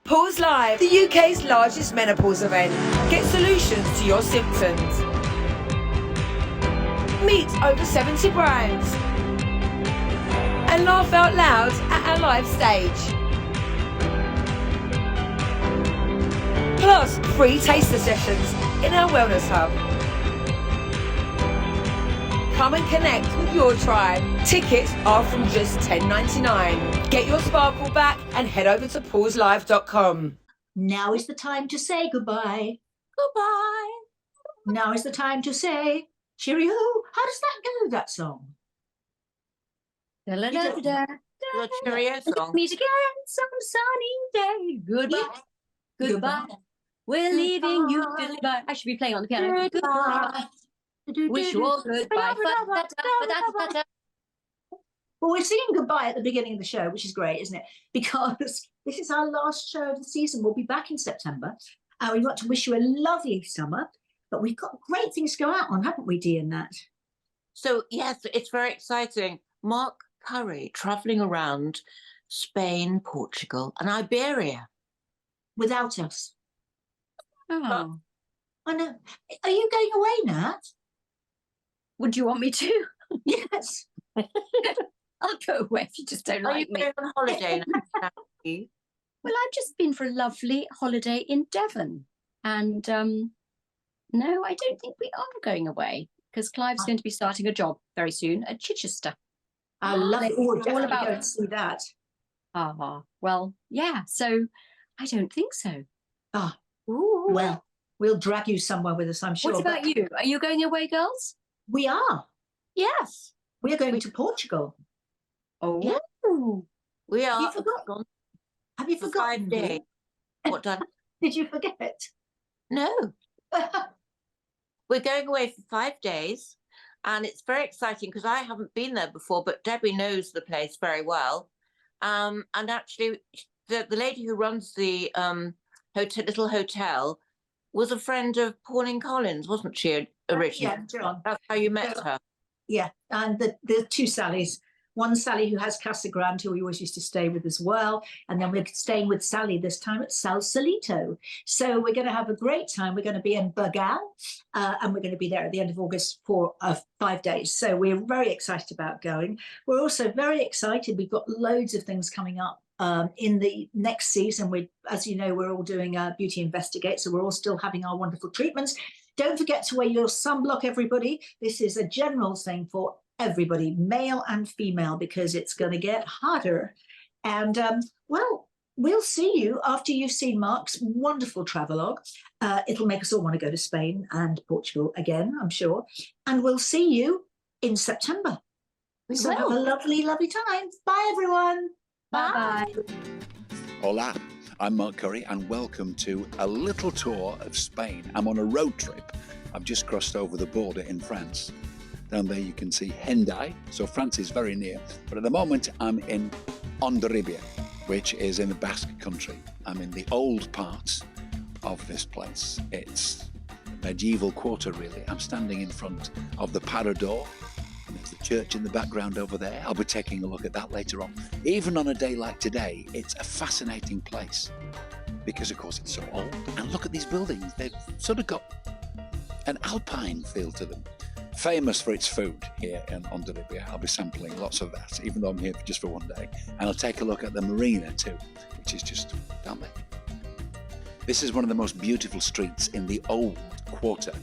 Pause Live, the UK's largest menopause event. Get solutions to your symptoms. Meet over 70 brands. And laugh out loud at our live stage. Plus, free taster sessions in our wellness hub. Come and connect with your tribe. Tickets are from just $10.99. Get your sparkle back and head over to pauselive.com. Now is the time to say goodbye. Goodbye. Now is the time to say cheerio. How does that go, that song? The cheerio song. Meet again some sunny day. Goodbye. Yeah. Goodbye. We're leaving you. Goodbye. I should be playing on the piano. Goodbye. Wish you all goodbye. Well, we're singing goodbye at the beginning of the show, which is great, isn't it? Because this is our last show of the season. We'll be back in September. We want to wish you a lovely summer, but we've got great things to go out on, haven't we, Dee, and Nat? So, yes, it's very exciting. Mark Curry travelling around Spain, Portugal, and Iberia. Without us. Oh. I know. Are you going away, Nat? Would you want me to? Yes. I'll go away if you just don't Are like you me. going on holiday now? Well, I've just been for a lovely holiday in Devon. And no, I don't think we are going away because Clive's going to be starting a job very soon at Chichester. I love it. Oh, All definitely about go and see that. Well, yeah, so I don't think so. Ooh. Well, we'll drag you somewhere with us, I'm sure. What about you? Are you going away, girls? We are. Yes. We are going to Portugal. Oh. Yeah. We are. You forgot? Have you For forgotten? 5 days. What done? Did you forget? No. We're going away for 5 days. And it's very exciting because I haven't been there before, but Debbie knows the place very well. And actually, the lady who runs the little hotel was a friend of Pauline Collins, wasn't she, originally? Yeah, John. That's how you met her. Yeah, and the two Sallys. One Sally who has Casa Grande, who we always used to stay with as well. And then we're staying with Sally this time at Salsalito. So we're going to have a great time. We're going to be in Burgal, and we're going to be there at the end of August for 5 days. So we're very excited about going. We're also very excited. We've got loads of things coming up in the next season. As you know, we're all doing Beauty Investigate. So we're all still having our wonderful treatments. Don't forget to wear your sunblock, everybody. This is a general thing for everybody, male and female, because it's going to get hotter. And well, we'll see you after you've seen Mark's wonderful travelogue. It'll make us all want to go to Spain and Portugal again, I'm sure. And we'll see you in September. So have a lovely, lovely time. Bye, everyone. Bye-bye. Hola, I'm Mark Curry and welcome to a little tour of Spain. I'm on a road trip. I've just crossed over the border in France. Down there you can see Hendaye, so France is very near. But at the moment I'm in Wonderbirds, which is in the Basque country. I'm in the old part of this place. It's a medieval quarter really. I'm standing in front of the Parador. There's the church in the background over there. I'll be taking a look at that later on. Even on a day like today, it's a fascinating place because of course it's so old. And look at these buildings. They've sort of got an alpine feel to them. Famous for its food here in Wonderbirds. I'll be sampling lots of that, even though I'm here just for 1 day. And I'll take a look at the marina too, which is just down there. This is one of the most beautiful streets in the old quarter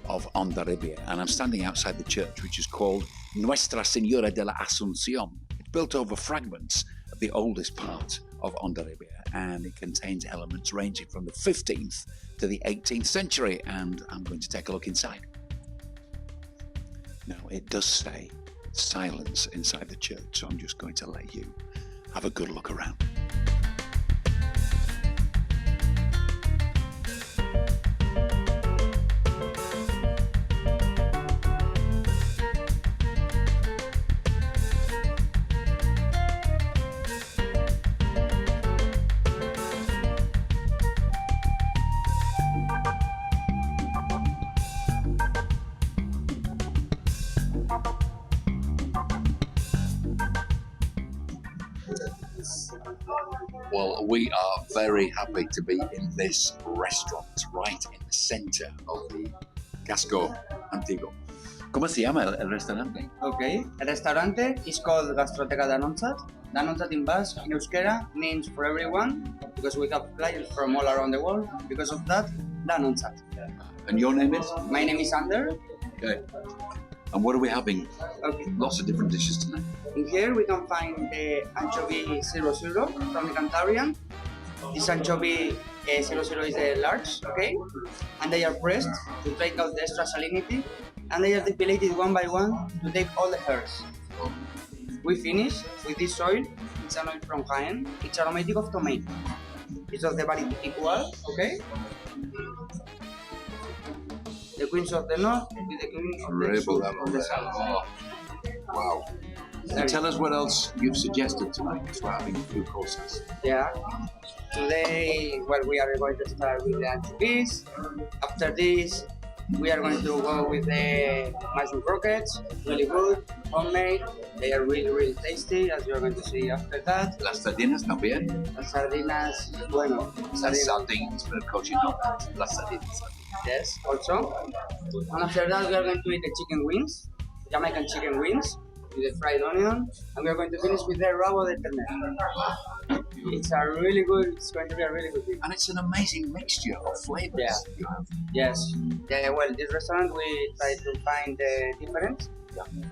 of Wonderbirds, and I'm standing outside the church, which is called Nuestra Señora de la Asunción. It's built over fragments of the oldest part of Wonderbirds, and it contains elements ranging from the 15th to the 18th century, and I'm going to take a look inside. Now, it does say silence inside the church, so I'm just going to let you have a good look around. Well, we are very happy to be in this restaurant right in the centre of the casco antiguo. ¿Cómo se llama el restaurante? Okay, the restaurante is called Gastroteca Danontzat. Danontzat in Basque, in Euskera, means for everyone, because we have clients from all around the world. Because of that, Danontzat. And your name is? My name is Ander. Okay. And what are we having? Okay. Lots of different dishes tonight. In here we can find the anchovy 00 from the Cantabrian. This anchovy 00 is a large, okay? And they are pressed to take out the extra salinity, and they are depilated one by one to take all the hairs. We finish with this oil. It's an oil from Jaén. It's aromatic of tomato. It's of the variety equal, okay? The queens of the north with the queens of the south of the south. Oh, wow. And tell us what else you've suggested tonight because we're having 2 courses. Yeah. Today, well, we are going to start with the anchovies. After this, we are going to go with the mushroom croquettes. Really good, homemade. They are really, really tasty, as you are going to see after that. Las sardinas también. Las sardinas, bueno, Las sardines, pero cochino. Las sardinas. yes, also. And after that, we are going to eat the chicken wings, Jamaican chicken wings, with the fried onion, and we are going to finish with the rabo de ternera. It's a really good. It's going to be a really good thing. And it's an amazing mixture of flavors Yeah. you have. Yes. Yeah, well, this restaurant we try to find the difference.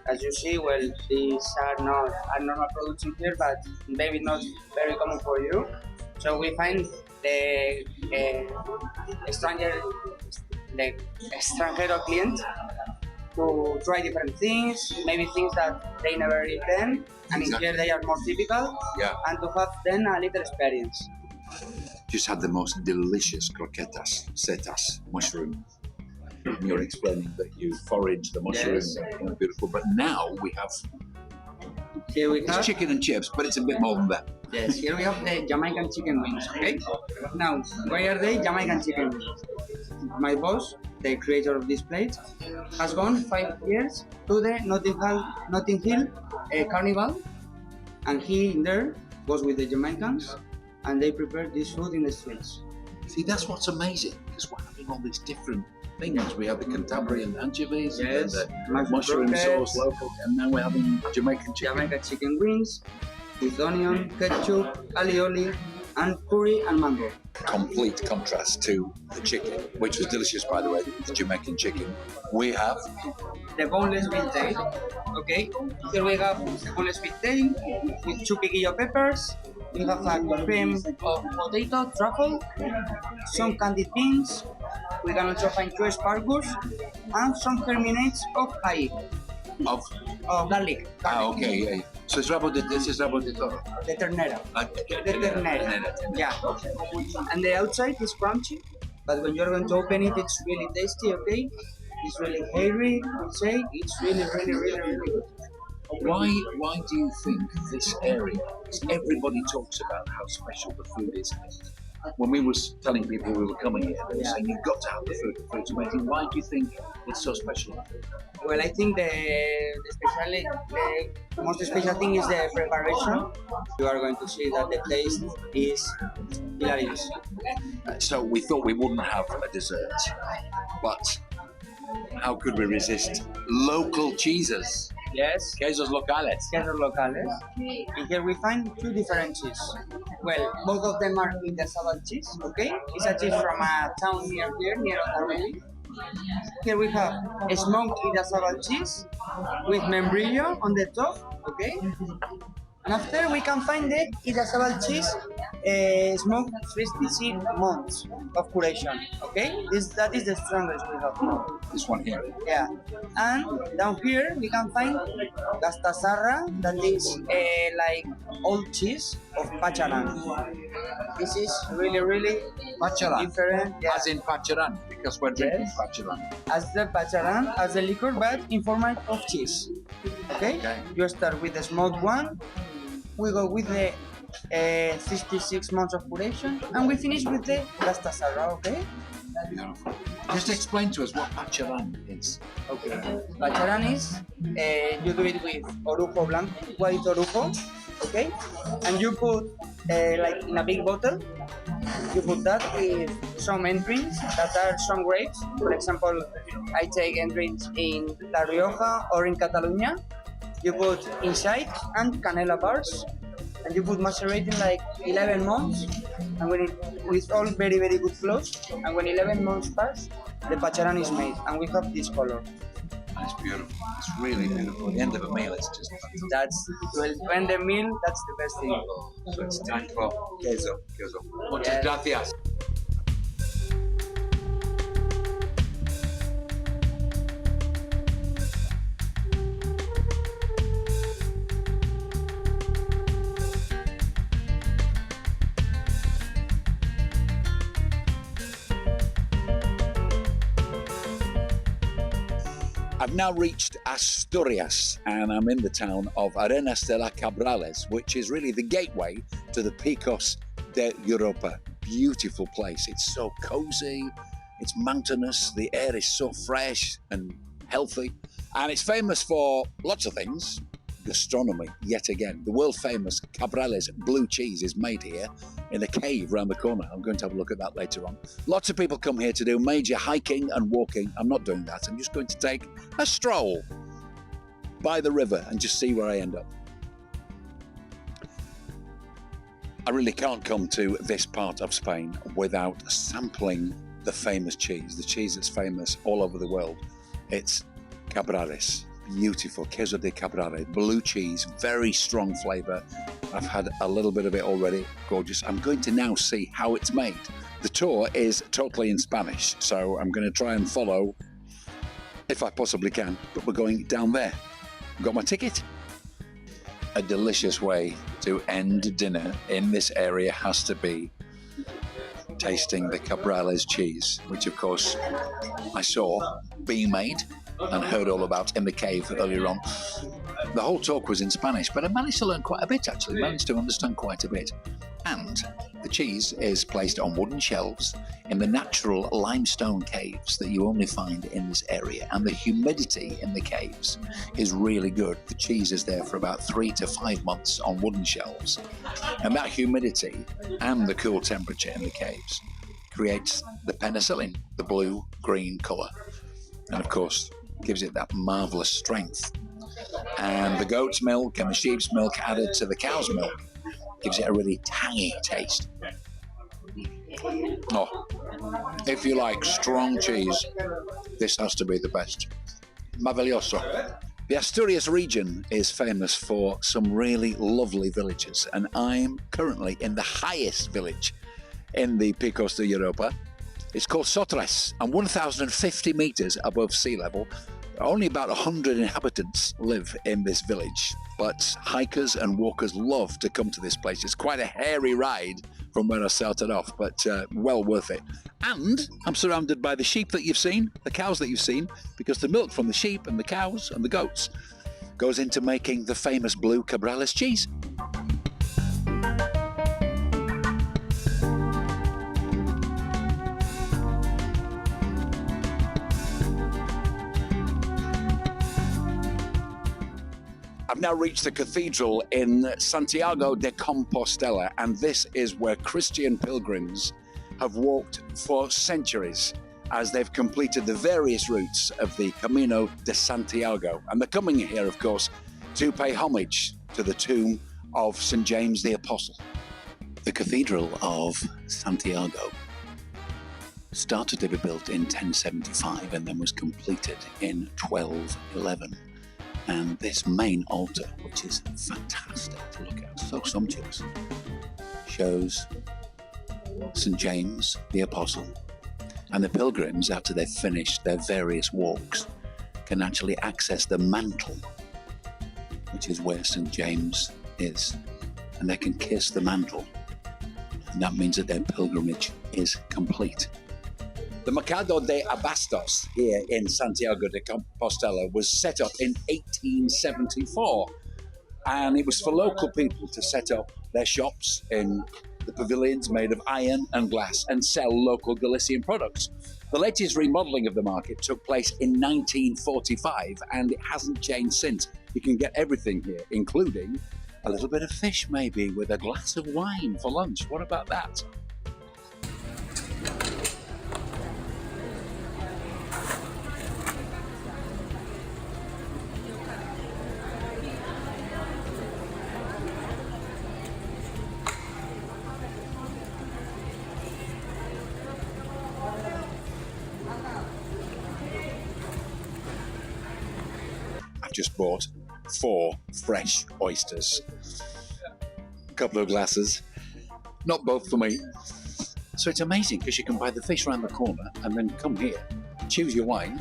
As you see, well, these are not normal products in here, but maybe not very common for you. So we find the extranjero client to try different things, maybe things that they never eaten, and in here they are more typical, Yeah. and to have then a little experience. Just had the most delicious croquetas, setas, mushroom. You're explaining that you forage the mushrooms, beautiful. But now we have Here we it's have chicken and chips, but it's a bit more than that. Yes, here we have the Jamaican chicken wings, okay? Now, why are they Jamaican chicken wings? My boss, the creator of this plate, has gone 5 years to the Notting Hill Carnival, and he in there goes with the Jamaicans, and they prepare this food in the streets. See, that's what's amazing because we're having all these different things. We have the Cantabrian anchovies, and Yes, the mushroom mushroom croquettes. sauce, local, and now we're having Jamaican chicken. Jamaican chicken wings with onion, ketchup, alioli, and curry and mango. Complete contrast to the chicken, which was delicious, by the way, the Jamaican chicken. We have The boneless beef tail. Okay, here we have the boneless beef tail with 2 piquillo peppers. We have a cream of potato, truffle, some candied beans. We can also find 2 asparagus and some terminates of ají, of garlic. okay, yeah. So it's this is rabo de toro. The ternera. Okay. The ternera. Yeah. And the outside is crunchy, but when you're going to open it, it's really tasty. Okay. It's really hairy. We say it's really, really, really, really good. Why do you think this area? Everybody talks about how special the food is. When we were telling people we were coming here, they were saying you've got to have the food. The food's amazing. Why do you think it's so special? Well, I think the most special thing is the preparation. You are going to see that the taste is hilarious. So we thought we wouldn't have a dessert, but how could we resist local cheeses? Yes. Quesos locales. Quesos locales. And here we find 2 different cheese. Well, both of them are Idasabal cheese, okay? It's a cheese from a town near here, near Otarreli. Here we have a smoked Idasabal cheese with membrillo on the top, okay? And after we can find the Idasabal cheese smoked 66 months of curation, okay? That is the strongest we have. This one here. Yeah, and down here we can find Gastasarra, that is like old cheese of Pacharan. This is really, really Pacharan. different. Yeah. As in Pacharan, because we're drinking Yes. Pacharan. As the Pacharan, as the liquor, but in format of cheese. Okay? Okay. You start with the smoked one. We go with the 66 months of curation, and we finish with the Gastasarra. Okay? Beautiful. Just explain to us what Pacharan is. Okay. Pacharan is you do it with orujo blanco, white orujo, okay? And you put like in a big bottle, you put that with some entrins that are some grapes. For example, I take entrins in La Rioja or in Catalonia. You put inside and canela bars, and you put macerating like 11 months, and when with all very, very good flows, and when 11 months pass, the pacharan is made, and we have this color. It's beautiful. It's really beautiful. At the end of a meal, it's just fantastic. That's, well, when the meal, that's the best thing. So it's time for queso. Muchas Yes. gracias. I've now reached Asturias and I'm in the town of Arenas de la Cabrales, which is really the gateway to the Picos de Europa. Beautiful place. It's so cozy, it's mountainous, the air is so fresh and healthy, and it's famous for lots of things. Gastronomy, yet again. The world famous Cabrales blue cheese is made here in a cave around the corner. I'm going to have a look at that later on. Lots of people come here to do major hiking and walking. I'm not doing that. I'm just going to take a stroll by the river and just see where I end up. I really can't come to this part of Spain without sampling the famous cheese, the cheese that's famous all over the world. It's Cabrales. Beautiful queso de Cabrales, blue cheese, very strong flavour. I've had a little bit of it already, gorgeous. I'm going to now see how it's made. The tour is totally in Spanish, so I'm going to try and follow if I possibly can, but we're going down there. Got my ticket? A delicious way to end dinner in this area has to be tasting the Cabrales cheese, which of course I saw being made and heard all about in the cave earlier on. The whole talk was in Spanish, but I managed to learn quite a bit actually, managed to understand quite a bit. And the cheese is placed on wooden shelves in the natural limestone caves that you only find in this area. And the humidity in the caves is really good. The cheese is there for about 3 to 5 months on wooden shelves. And that humidity and the cool temperature in the caves creates the penicillin, the blue-green colour. And of course, gives it that marvellous strength. And the goat's milk and the sheep's milk added to the cow's milk gives it a really tangy taste. Oh, if you like strong cheese, this has to be the best. Maravilloso. The Asturias region is famous for some really lovely villages, and I'm currently in the highest village in the Picos de Europa. It's called Sotres, and 1,050 metres above sea level. Only about 100 inhabitants live in this village, but hikers and walkers love to come to this place. It's quite a hairy ride from where I started off, but well worth it. And I'm surrounded by the sheep that you've seen, the cows that you've seen, because the milk from the sheep and the cows and the goats goes into making the famous blue Cabrales cheese. I've now reached the cathedral in Santiago de Compostela, and this is where Christian pilgrims have walked for centuries as they've completed the various routes of the Camino de Santiago. And they're coming here, of course, to pay homage to the tomb of St. James the Apostle. The Cathedral of Santiago started to be built in 1075 and then was completed in 1211. And this main altar, which is fantastic to look at, so sumptuous, shows St. James the Apostle. And the pilgrims, after they've finished their various walks, can actually access the mantle, which is where St. James is. And they can kiss the mantle. And that means that their pilgrimage is complete. The Mercado de Abastos here in Santiago de Compostela was set up in 1874, and it was for local people to set up their shops in the pavilions made of iron and glass and sell local Galician products. The latest remodelling of the market took place in 1945, and it hasn't changed since. You can get everything here, including A little bit of fish maybe with a glass of wine for lunch. What about that? I've just bought 4 fresh oysters, a couple of glasses, not both for me. So it's amazing because you can buy the fish around the corner and then come here, choose your wine,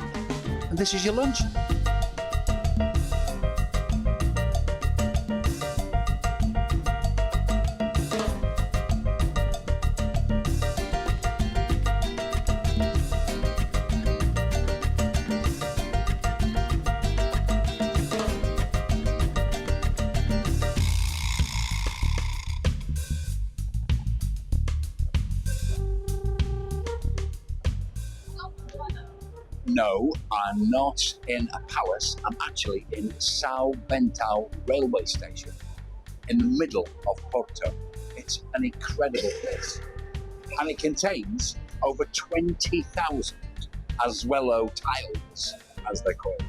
and this is your lunch. No, I'm not in a palace. I'm actually in São Bento railway station in the middle of Porto. It's an incredible place. And it contains over 20,000 azuelo tiles, as they're called.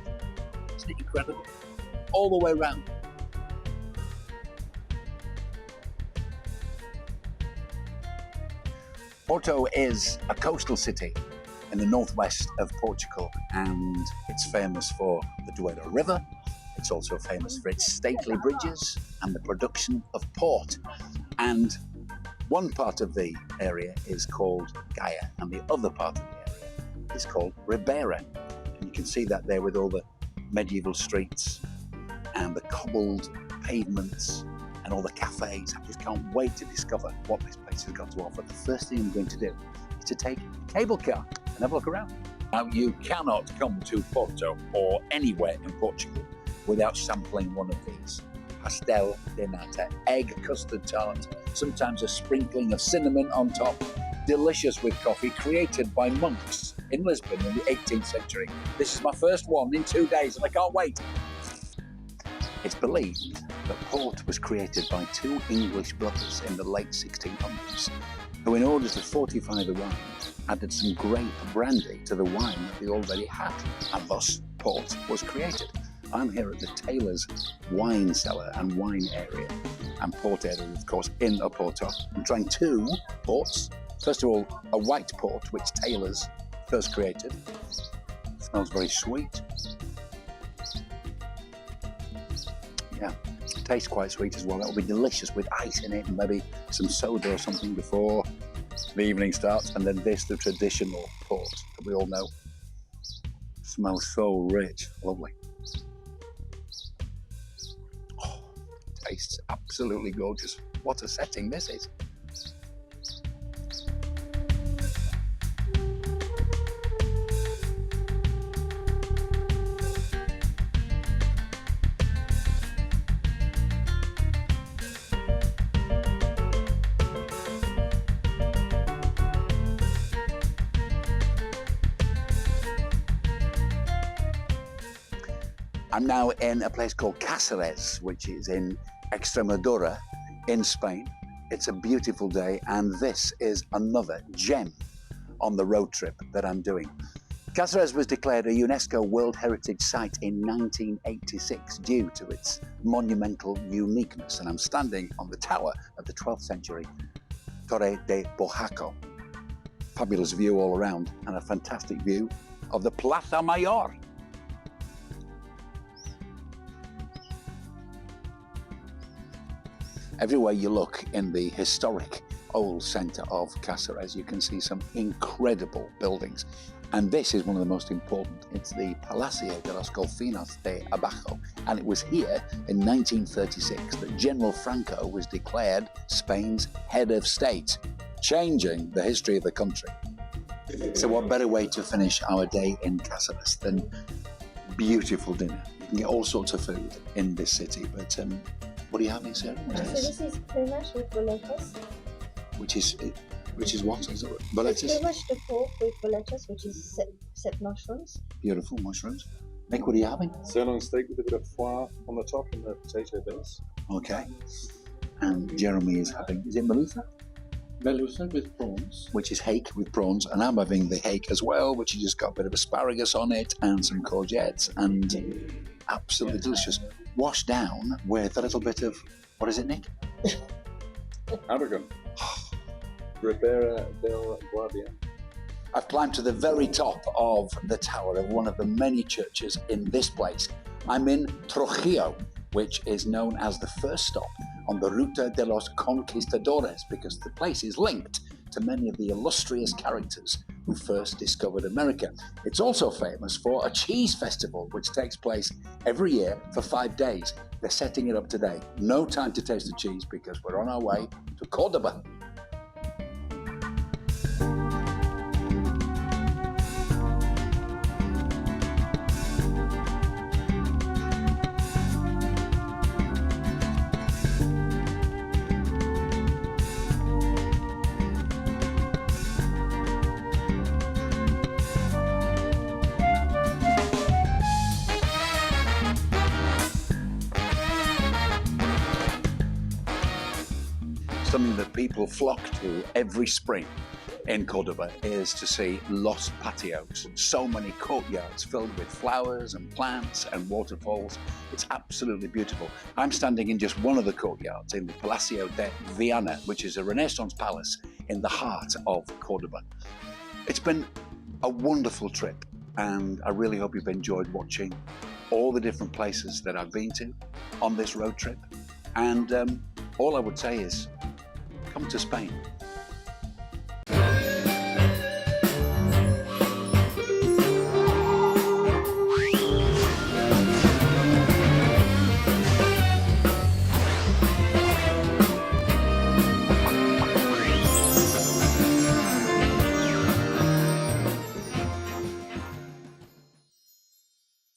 Isn't it incredible? All the way around. Porto is a coastal city in the northwest of Portugal, and it's famous for the Douro River. It's also famous for its stately bridges and the production of port. And one part of the area is called Gaia, and the other part of the area is called Ribeira. And you can see that there with all the medieval streets and the cobbled pavements and all the cafes. I just can't wait to discover what this place has got to offer. The first thing I'm going to do is to take a cable car and have a look around. Now, you cannot come to Porto or anywhere in Portugal without sampling one of these. Pastel de nata, egg custard tart, sometimes a sprinkling of cinnamon on top, delicious with coffee, created by monks in Lisbon in the 18th century. This is my first one in 2 days and I can't wait. It's believed that port was created by 2 English brothers in the late 1600s, who in order to fortify the wine, added some grape brandy to the wine that they already had, and thus port was created. I'm here at the Taylor's wine cellar and wine area, and port area, of course, in Porto. I'm trying 2 ports. First of all, a white port, which Taylor's first created. Smells very sweet. Yeah, tastes quite sweet as well. That'll be delicious with ice in it and maybe some soda or something before the evening starts. And then this, the traditional port that we all know. Smells so rich, lovely. Oh, tastes absolutely gorgeous. What a setting this is. I'm now in a place called Cáceres, which is in Extremadura in Spain. It's a beautiful day, and this is another gem on the road trip that I'm doing. Cáceres was declared a UNESCO World Heritage Site in 1986 due to its monumental uniqueness, and I'm standing on the tower of the 12th century Torre de Bojaco. Fabulous view all around, and a fantastic view of the Plaza Mayor. Everywhere you look in the historic old centre of Cáceres, you can see some incredible buildings. And this is one of the most important. It's the Palacio de los Golfinos de Abajo. And it was here in 1936 that General Franco was declared Spain's head of state, changing the history of the country. So what better way to finish our day in Cáceres than beautiful dinner? You can get all sorts of food in this city, but what are you having, Sarah? So this is plumage with boletas. Which is what? Is it It's boletas? plumage de pork with boletas, which is set mushrooms. Beautiful mushrooms. Nick, what are you having? Sirloin steak with a bit of foie on the top and the potato base. Okay. And Jeremy is having, is it Melissa? Melusa with prawns. Which is hake with prawns, and I'm having the hake as well, which has just got a bit of asparagus on it and some courgettes, and absolutely delicious. Washed down with a little bit of, what is it, Nick? Aragon. Ribera del Guardia. I've climbed to the very top of the tower of one of the many churches in this place. I'm in Trujillo, which is known as the first stop on the Ruta de los Conquistadores, because the place is linked to many of the illustrious characters who first discovered America. It's also famous for a cheese festival, which takes place every year for 5 days. They're setting it up today. No time to taste the cheese because we're on our way to Cordoba. Something that people flock to every spring in Cordoba is to see Los Patios. So many courtyards filled with flowers and plants and waterfalls. It's absolutely beautiful. I'm standing in just one of the courtyards in the Palacio de Viana, which is a Renaissance palace in the heart of Cordoba. It's been a wonderful trip, and I really hope you've enjoyed watching all the different places that I've been to on this road trip. And all I would say is, come to Spain.